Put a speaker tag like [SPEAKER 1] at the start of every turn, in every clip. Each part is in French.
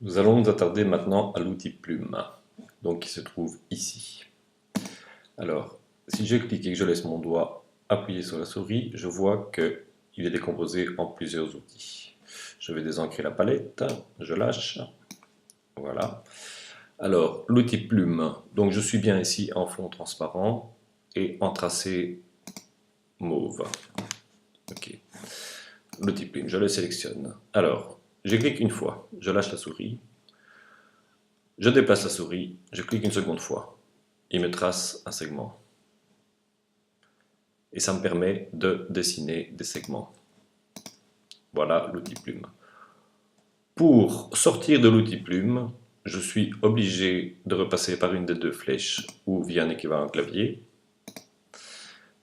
[SPEAKER 1] Nous allons nous attarder maintenant à l'outil plume, donc qui se trouve ici. Alors, si je clique et que je laisse mon doigt appuyé sur la souris, je vois qu'il est décomposé en plusieurs outils. Je vais désancrer la palette, je lâche, voilà. Alors, l'outil plume, donc je suis bien ici en fond transparent et en tracé mauve. Ok. L'outil plume, je le sélectionne. Alors, je clique une fois, je lâche la souris, je déplace la souris, je clique une seconde fois. Il me trace un segment. Et ça me permet de dessiner des segments. Voilà l'outil plume. Pour sortir de l'outil plume, je suis obligé de repasser par une des deux flèches ou via un équivalent clavier.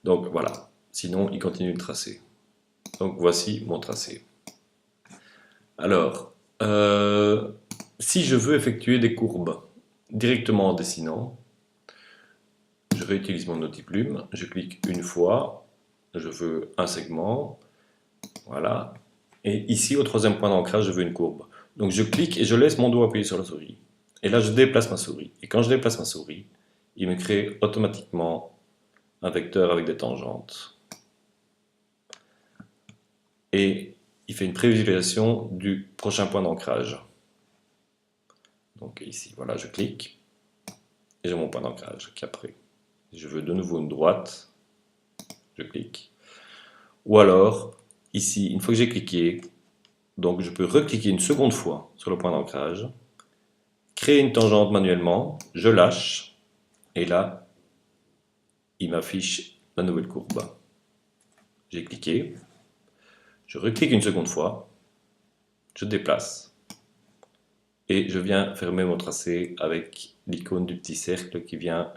[SPEAKER 1] Donc voilà, sinon il continue de tracer. Donc voici mon tracé. Alors, si je veux effectuer des courbes directement en dessinant, je réutilise mon outil plume, je clique une fois, je veux un segment, voilà, et ici au troisième point d'ancrage je veux une courbe. Donc je clique et je laisse mon doigt appuyé sur la souris. Et là je déplace ma souris. Et quand je déplace ma souris, il me crée automatiquement un vecteur avec des tangentes. Et il fait une prévisualisation du prochain point d'ancrage. Donc ici, voilà, je clique et j'ai mon point d'ancrage qui est après. Je veux de nouveau une droite, je clique. Ou alors, ici, une fois que j'ai cliqué, donc je peux recliquer une seconde fois sur le point d'ancrage, créer une tangente manuellement, je lâche, et là, il m'affiche la nouvelle courbe. J'ai cliqué, je reclique une seconde fois, je déplace, et je viens fermer mon tracé avec l'icône du petit cercle qui vient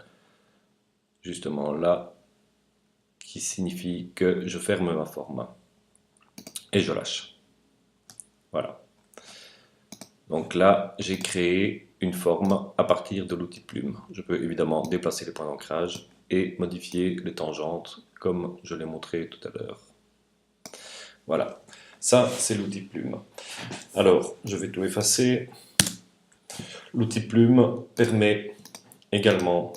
[SPEAKER 1] justement là, qui signifie que je ferme ma forme. Et je lâche. Voilà. Donc là, j'ai créé une forme à partir de l'outil plume. Je peux évidemment déplacer les points d'ancrage et modifier les tangentes comme je l'ai montré tout à l'heure. Voilà, ça c'est l'outil plume. Alors, je vais tout effacer. L'outil plume permet également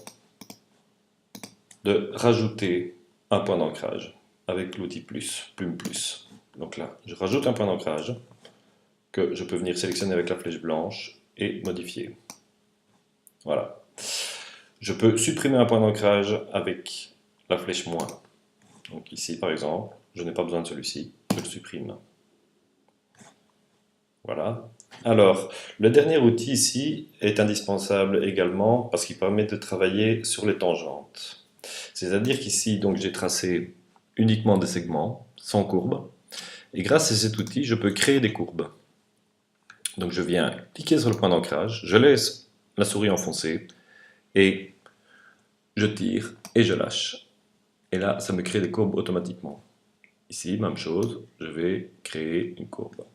[SPEAKER 1] de rajouter un point d'ancrage avec l'outil plume plus. Donc là, je rajoute un point d'ancrage que je peux venir sélectionner avec la flèche blanche et modifier. Voilà. Je peux supprimer un point d'ancrage avec la flèche moins. Donc ici par exemple, je n'ai pas besoin de celui-ci, je le supprime. Voilà. Alors, le dernier outil ici est indispensable également parce qu'il permet de travailler sur les tangentes. C'est-à-dire qu'ici, donc j'ai tracé uniquement des segments, sans courbe, et grâce à cet outil, je peux créer des courbes. Donc je viens cliquer sur le point d'ancrage, je laisse la souris enfoncée, et je tire et je lâche. Et là, ça me crée des courbes automatiquement. Ici, même chose, je vais créer une courbe.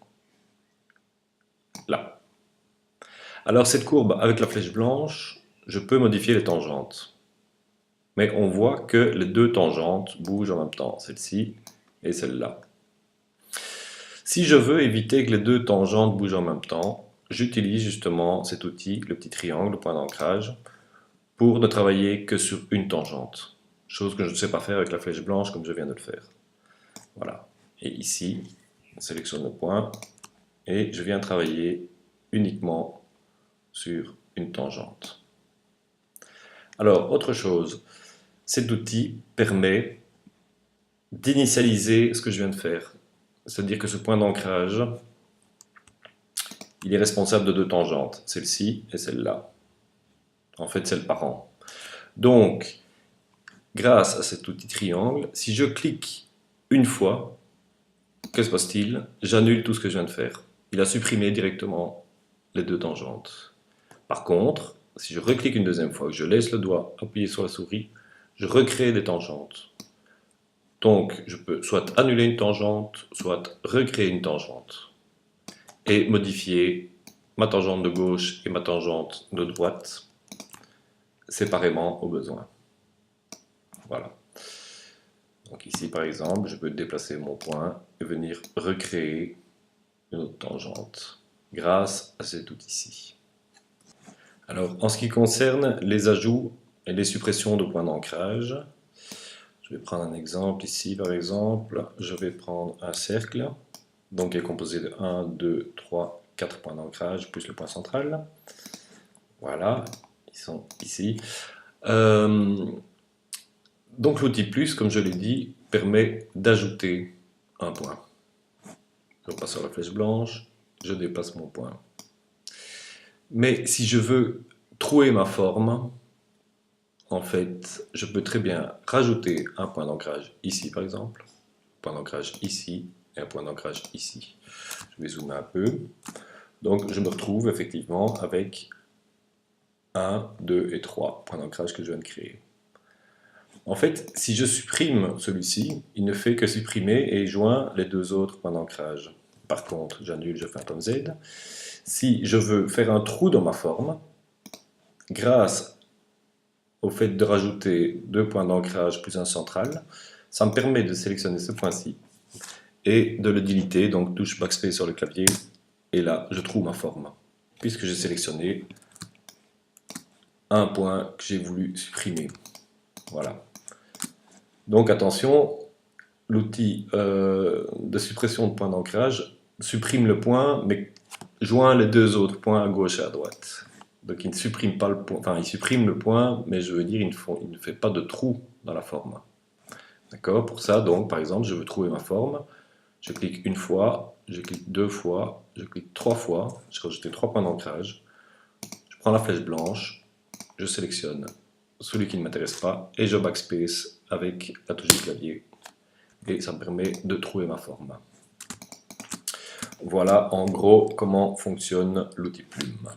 [SPEAKER 1] Là. Alors cette courbe, avec la flèche blanche, je peux modifier les tangentes. Mais on voit que les deux tangentes bougent en même temps, celle-ci et celle-là. Si je veux éviter que les deux tangentes bougent en même temps, j'utilise justement cet outil, le petit triangle, le point d'ancrage, pour ne travailler que sur une tangente. Chose que je ne sais pas faire avec la flèche blanche comme je viens de le faire. Voilà. Et ici, on sélectionne le point et je viens travailler uniquement sur une tangente. Alors, autre chose, cet outil permet d'initialiser ce que je viens de faire. C'est-à-dire que ce point d'ancrage, il est responsable de deux tangentes, celle-ci et celle-là. En fait, c'est le parent. Donc, grâce à cet outil triangle, si je clique une fois, que se passe-t-il? J'annule tout ce que je viens de faire. Il a supprimé directement les deux tangentes. Par contre, si je reclique une deuxième fois, que je laisse le doigt appuyé sur la souris, je recrée des tangentes. Donc, je peux soit annuler une tangente, soit recréer une tangente. Et modifier ma tangente de gauche et ma tangente de droite séparément au besoin. Voilà. Donc ici, par exemple, je peux déplacer mon point et venir recréer une autre tangente. grâce à cet outil-ci. Alors, en ce qui concerne les ajouts et les suppressions de points d'ancrage, je vais prendre un exemple ici, par exemple. Je vais prendre un cercle, donc qui est composé de 1, 2, 3, 4 points d'ancrage, plus le point central. Voilà, ils sont ici. Donc l'outil plus, comme je l'ai dit, permet d'ajouter un point. Je repasse sur la flèche blanche, je dépasse mon point. Mais si je veux trouver ma forme, en fait, je peux très bien rajouter un point d'ancrage ici, par exemple, un point d'ancrage ici et un point d'ancrage ici. Je vais zoomer un peu. Donc, je me retrouve effectivement avec 1, 2 et 3 points d'ancrage que je viens de créer. En fait, si je supprime celui-ci, il ne fait que supprimer et joint les deux autres points d'ancrage. Par contre, j'annule, je fais un CTRL Z. Si je veux faire un trou dans ma forme, grâce au fait de rajouter 2 points d'ancrage plus un central, ça me permet de sélectionner ce point-ci et de le déliter, donc touche backspace sur le clavier, et là je trouve ma forme, puisque j'ai sélectionné un point que j'ai voulu supprimer. Voilà. Donc attention, l'outil de suppression de points d'ancrage supprime le point, mais joint les deux autres points à gauche et à droite. Donc il ne supprime pas le point, enfin il supprime le point, mais je veux dire il ne fait pas de trou dans la forme. D'accord? Pour ça, donc par exemple, je veux trouver ma forme, je clique une fois, je clique deux fois, je clique trois fois, je rajoute 3 points d'ancrage, je prends la flèche blanche, je sélectionne celui qui ne m'intéresse pas et je backspace avec la touche du clavier et ça me permet de trouver ma forme. Voilà en gros comment fonctionne l'outil plume.